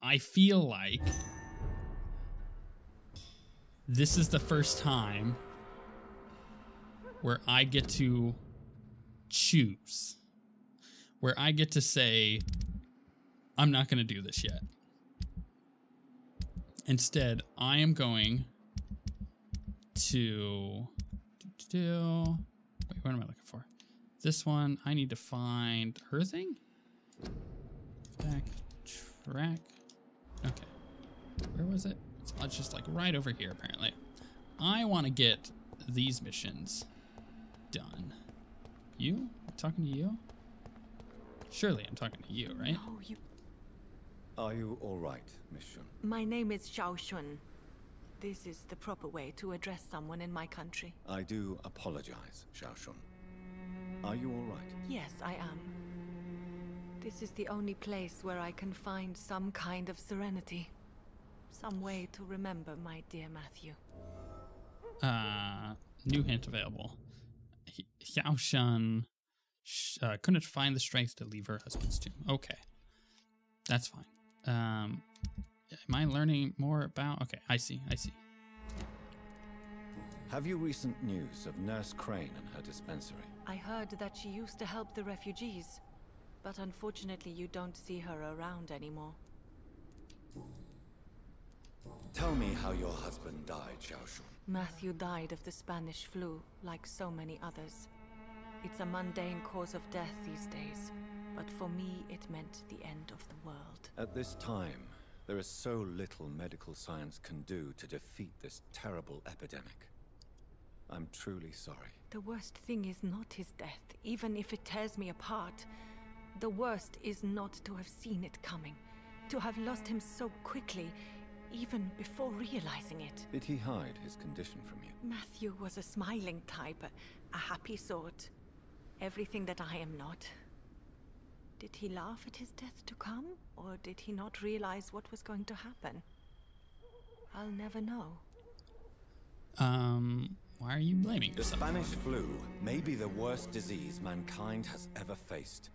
I feel like this is the first time where I get to choose, where I get to say, I'm not going to do this yet. Instead, I am going to wait, what am I looking for? This one, I need to find her thing. Backtrack. Okay. Where was it? It's just like right over here, apparently. I want to get these missions done. You? I'm talking to you? Surely I'm talking to you, right? No, you... Are you all right, Miss Shun? My name is Xiao Shun. This is the proper way to address someone in my country. I do apologize, Xiao Shun. Are you all right? Yes, I am. This is the only place where I can find some kind of serenity. Some way to remember my dear Matthew. New hint available. Xiao Shun couldn't find the strength to leave her husband's tomb. Okay. That's fine. Am I learning more about... Okay, I see. Have you recent news of Nurse Crane and her dispensary? I heard that she used to help the refugees, but unfortunately you don't see her around anymore. Tell me how your husband died, Xiao Shun. Matthew died of the Spanish flu, like so many others. It's a mundane cause of death these days, but for me it meant the end of the world. At this time, there is so little medical science can do to defeat this terrible epidemic. I'm truly sorry. The worst thing is not his death, even if it tears me apart. The worst is not to have seen it coming, to have lost him so quickly, even before realizing it. Did he hide his condition from you? Matthew was a smiling type, a happy sort. Everything that I am not. Did he laugh at his death to come, or did he not realize what was going to happen? I'll never know. Why are you blaming yourself? The Spanish flu may be the worst disease mankind has ever faced.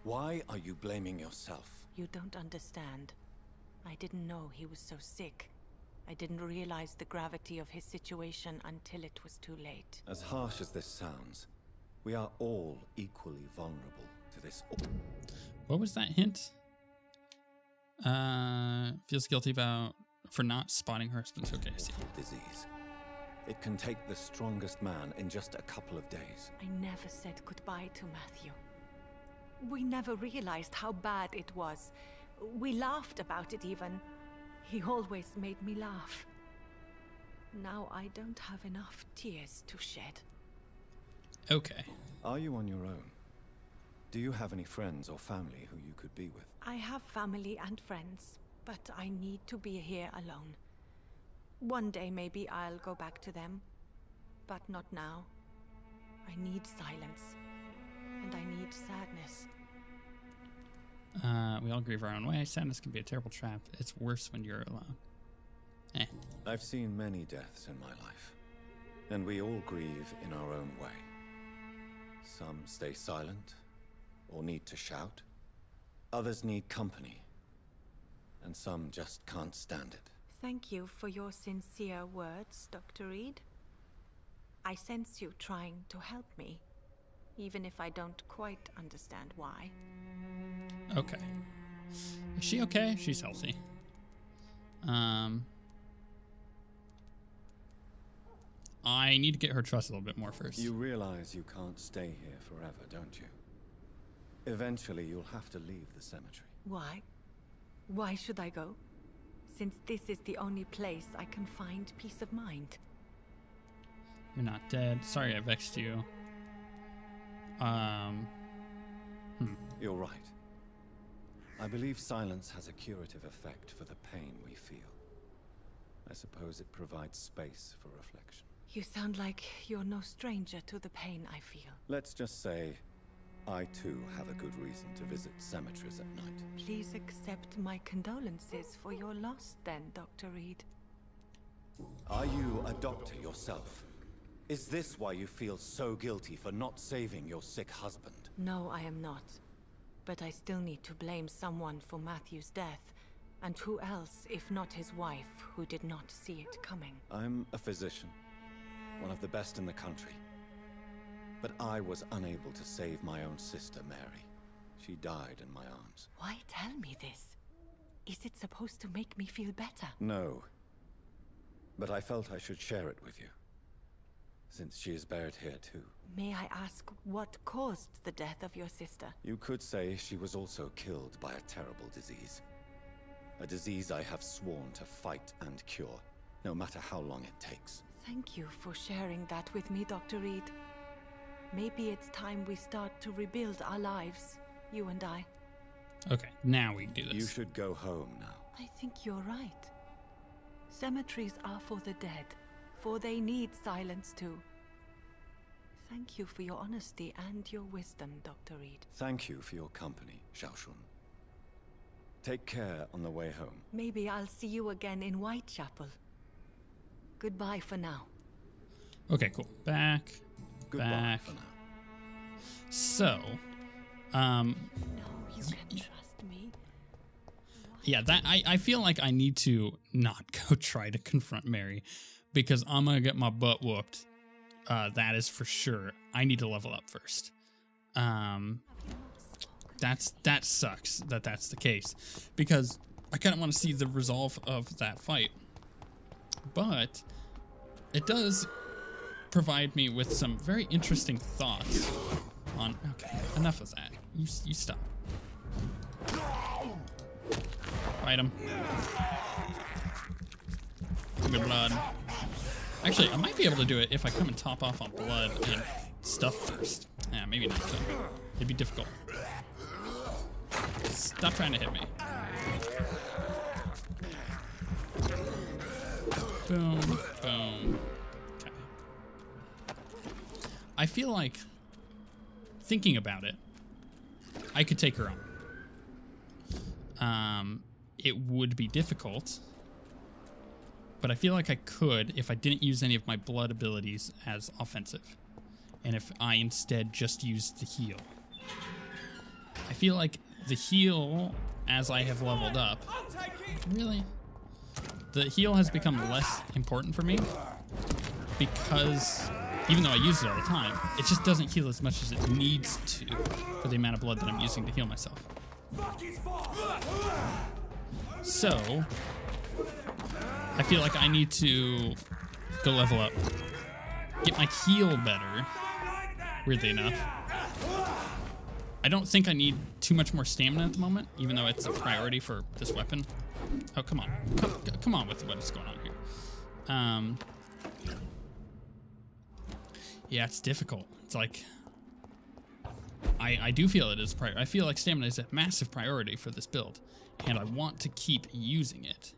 Why are you blaming yourself? You don't understand. I didn't know he was so sick. I didn't realize the gravity of his situation until it was too late. As harsh as this sounds, we are all equally vulnerable to this. What was that hint? Feels guilty for not spotting her husband's. Okay, I see. Disease. It can take the strongest man in just a couple of days. I never said goodbye to Matthew. We never realized how bad it was. We laughed about it even. He always made me laugh. Now I don't have enough tears to shed. Okay. Are you on your own? Do you have any friends or family who you could be with? I have family and friends, but I need to be here alone. One day maybe I'll go back to them, but not now. I need silence, and I need sadness. We all grieve our own way. Sadness can be a terrible trap. It's worse when you're alone. I've seen many deaths in my life, and we all grieve in our own way. Some stay silent, or need to shout. Others need company, and some just can't stand it. Thank you for your sincere words, Dr. Reid. I sense you trying to help me, even if I don't quite understand why. Okay. Is she okay? She's healthy. I need to get her trust a little bit more first. You realize you can't stay here forever, don't you? Eventually, you'll have to leave the cemetery. Why? Why should I go? Since this is the only place I can find peace of mind. You're not dead. Sorry I vexed you. You're right. I believe silence has a curative effect for the pain we feel. I suppose it provides space for reflection. You sound like you're no stranger to the pain I feel. Let's just say, I too have a good reason to visit cemeteries at night. Please accept my condolences for your loss then, Dr. Reid. Are you a doctor yourself? Is this why you feel so guilty for not saving your sick husband? No, I am not. But I still need to blame someone for Matthew's death. And who else, if not his wife, who did not see it coming? I'm a physician, one of the best in the country. But I was unable to save my own sister, Mary. She died in my arms. Why tell me this? Is it supposed to make me feel better? No. But I felt I should share it with you, since she is buried here too. May I ask what caused the death of your sister? You could say she was also killed by a terrible disease. A disease I have sworn to fight and cure, no matter how long it takes. Thank you for sharing that with me, Dr. Reid. Maybe it's time we start to rebuild our lives, you and I. Okay, now we can do this. You should go home now. I think you're right. Cemeteries are for the dead, for they need silence too. Thank you for your honesty and your wisdom, Dr. Reid. Thank you for your company, Xiaoshun. Take care on the way home. Maybe I'll see you again in Whitechapel. Goodbye for now. Okay, cool. Back. Goodbye back. for now. So, No, you can trust me. yeah, that I feel like I need to not go try to confront Mary because I'm gonna get my butt whooped. That is for sure. I need to level up first. That sucks that that's the case because I kind of want to see the resolve of that fight, but it does provide me with some very interesting thoughts on. Okay, enough of that. You stop. Fight him. Good blood. Actually, I might be able to do it if I come and top off on blood and stuff first. Yeah, maybe not though. It'd be difficult. Stop trying to hit me. Boom, boom. Okay. I feel like, thinking about it, I could take her on. It would be difficult, but I feel like I could if I didn't use any of my blood abilities as offensive, and if I instead just used the heal. I feel like the heal, as I have leveled up, really, the heal has become less important for me because even though I use it all the time, it just doesn't heal as much as it needs to for the amount of blood that I'm using to heal myself. So, I feel like I need to go level up, get my heal better, weirdly enough. I don't think I need too much more stamina at the moment, even though it's a priority for this weapon. Oh, come on. Come on with what is going on here. Yeah, it's difficult. It's like, I do feel it is a priority. I feel like stamina is a massive priority for this build, and I want to keep using it.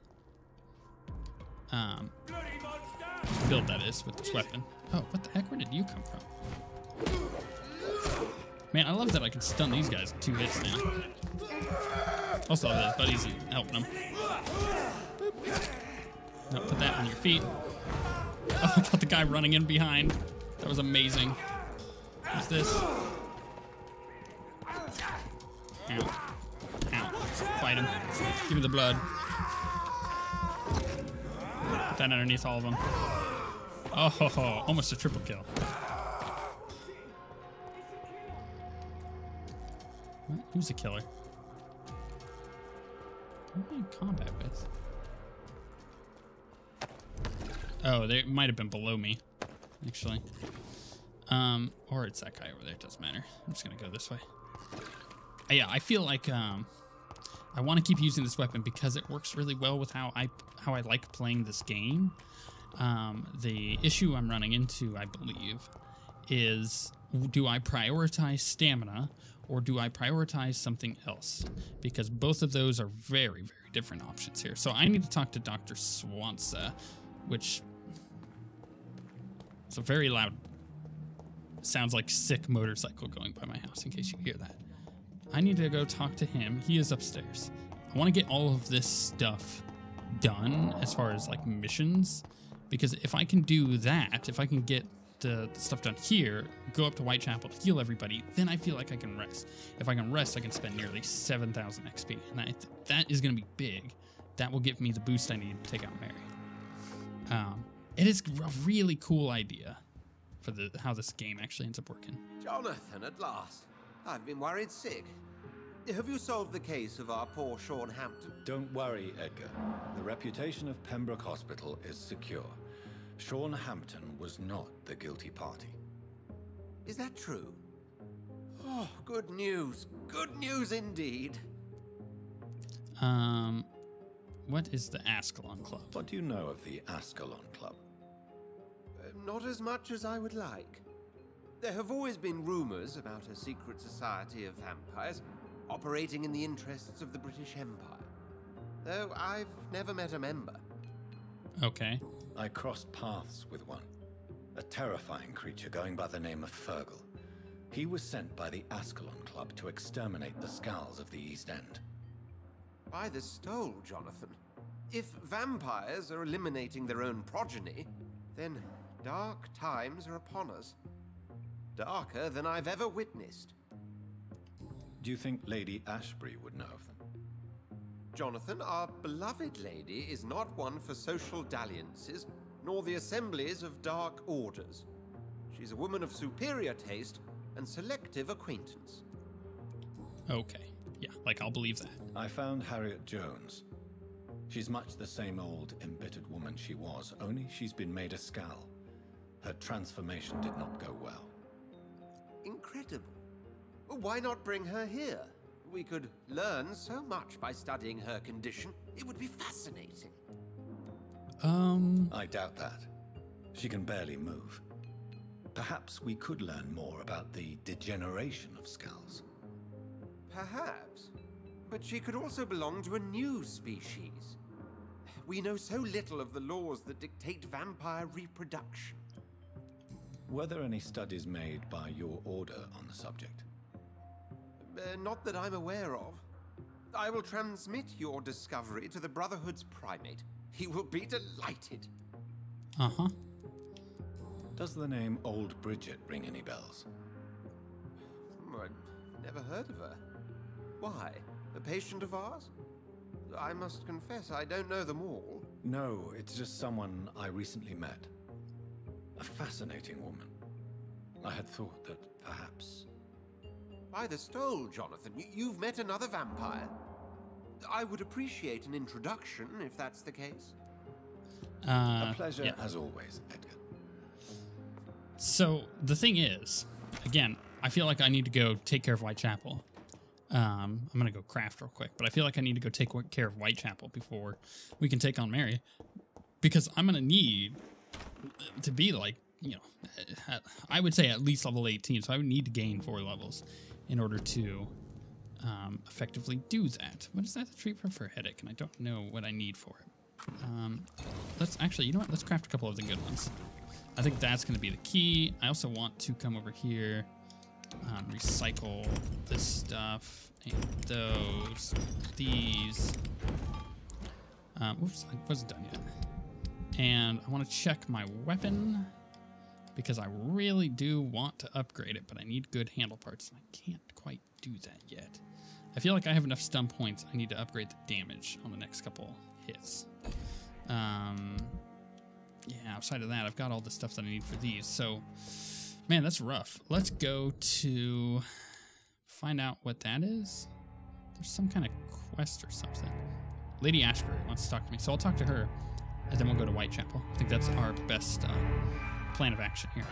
Build, that is, with this weapon. Oh, what the heck? Where did you come from? Man, I love that I can stun these guys in 2 hits now. Also, I love his buddies and helping them. Boop. No, put that on your feet. Oh, I got the guy running in behind. That was amazing. What's this? Ow. Ow. Fight him. Give me the blood. Put that underneath all of them. Oh, ho, ho. Almost a triple kill. What? Who's the killer? Who am I in combat with? Oh, they might have been below me, actually. Or it's that guy over there. It doesn't matter. I'm just gonna go this way. Yeah, I feel like I want to keep using this weapon because it works really well with how I like playing this game. The issue I'm running into, I believe, is do I prioritize stamina or do I prioritize something else? Because both of those are very, very different options here. So I need to talk to Dr. Swansa, which is a very loud, sounds like sick motorcycle going by my house, in case you hear that. I need to go talk to him. He is upstairs. I want to get all of this stuff done as far as like missions, because if I can do that, if I can get the stuff done here, go up to Whitechapel to heal everybody, then I feel like I can rest. If I can rest, I can spend nearly 7,000 XP, and that is going to be big. That will give me the boost I need to take out Mary. It is a really cool idea for how this game actually ends up working. Jonathan, at last. I've been worried sick. Have you solved the case of our poor Sean Hampton? Don't worry, Edgar. The reputation of Pembroke Hospital is secure. Sean Hampton was not the guilty party. Is that true? Oh, good news. Good news indeed. What is the Ascalon Club? What do you know of the Ascalon Club? Not as much as I would like. There have always been rumors about a secret society of vampires operating in the interests of the British Empire, though I've never met a member. Okay. I crossed paths with one. A terrifying creature going by the name of Fergal. He was sent by the Ascalon Club to exterminate the Skulls of the East End. By the stole, Jonathan. If vampires are eliminating their own progeny, then dark times are upon us. Darker than I've ever witnessed. Do you think Lady Ashbury would know of them? Jonathan, our beloved lady is not one for social dalliances, nor the assemblies of dark orders. She's a woman of superior taste and selective acquaintance. Okay. Yeah, like I'll believe that. I found Harriet Jones. She's much the same old, embittered woman she was, only she's been made a Skull. Her transformation did not go well. Incredible. Why not bring her here? We could learn so much by studying her condition. It would be fascinating. I doubt that. She can barely move. Perhaps we could learn more about the degeneration of Skulls. Perhaps. But she could also belong to a new species. We know so little of the laws that dictate vampire reproduction. Were there any studies made by your order on the subject? Not that I'm aware of. I will transmit your discovery to the Brotherhood's primate. He will be delighted. Uh-huh. Does the name Old Bridget ring any bells? I've never heard of her. Why? A patient of ours? I must confess, I don't know them all. No, it's just someone I recently met. A fascinating woman. I had thought that perhaps... By the stole, Jonathan, you've met another vampire. I would appreciate an introduction, if that's the case. A pleasure, as always, Edgar. So, the thing is, again, I feel like I need to go take care of Whitechapel. I'm going to go craft real quick, but I feel like I need to go take care of Whitechapel before we can take on Mary. Because I'm going to need to be like, you know, I would say at least level 18, so I would need to gain 4 levels in order to effectively do that. What is that? The treatment for a headache, and I don't know what I need for it. Let's actually, you know what? Let's craft a couple of the good ones. I think that's going to be the key. I also want to come over here, recycle this stuff, and those, these. Whoops, I wasn't done yet. And I want to check my weapon, because I really do want to upgrade it, but I need good handle parts, and I can't quite do that yet. I feel like I have enough stun points. I need to upgrade the damage on the next couple hits. Yeah, outside of that, I've got all the stuff that I need for these. So, man, that's rough. Let's go to find out what that is. There's some kind of quest or something. Lady Ashbury wants to talk to me, so I'll talk to her, and then we'll go to Whitechapel. I think that's our best plan of action here.